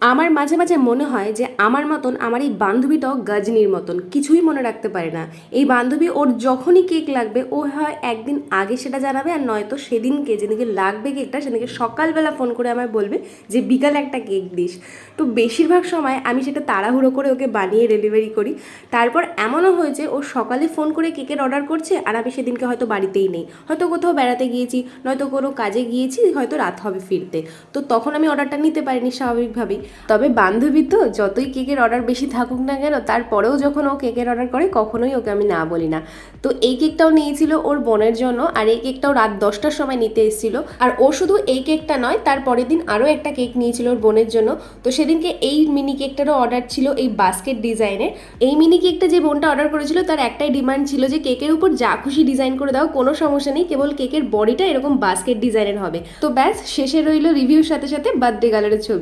আমার মাঝে মাঝে মনে হয় যে আমার মতন আমার এই বান্ধবীটাও গজনীর মতন, কিছুই মনে রাখতে পারে না। এই বান্ধবী ওর যখনই কেক লাগবে ও হয় একদিন আগে সেটা জানাবে, আর নয়তো সেদিনকে যেদিনকে লাগবে কেকটা সেদিনকে সকালবেলা ফোন করে আমায় বলবে যে বিকালে একটা কেক দিস। তো বেশিরভাগ সময় আমি সেটা তাড়াহুড়ো করে ওকে বানিয়ে ডেলিভারি করি। তারপর এমনও হয়েছে ও সকালে ফোন করে কেকের অর্ডার করছে আর আমি সেদিনকে হয়তো বাড়িতেই নেই, হয়তো কোথাও বেড়াতে গিয়েছি, নয়তো কোনো কাজে গিয়েছি, হয়তো রাত হবে ফিরতে। তো তখন আমি অর্ডারটা নিতে পারিনি স্বাভাবিকভাবেই। তবে বান্ধবী তো যতই কেকের অর্ডার বেশি থাকুক না কেন, তারপরেও যখন ও কেকের অর্ডার করে কখনোই ওকে আমি না বলি না। তো এই কেকটাও নিয়েছিল ওর বোনের জন্য, আর এই কেকটাও রাত 10টার সময় নিতে এসেছিল। আর ও শুধু এই কেকটা নয়, তার পরের দিন আরও একটা কেক নিয়েছিল ওর বোনের জন্য। তো সেদিনকে এই মিনি কেকটারও অর্ডার ছিল এই বাস্কেট ডিজাইনের। এই মিনি কেকটা যে বোনটা অর্ডার করেছিল তার একটাই ডিমান্ড ছিল যে কেকের উপর যা খুশি ডিজাইন করে দাও, কোনো সমস্যা নেই, কেবল কেকের বডিটা এরকম বাস্কেট ডিজাইনের হবে। তো ব্যাস, শেষে রইল রিভিউর সাথে সাথে বার্থডে গার্লের ছবি।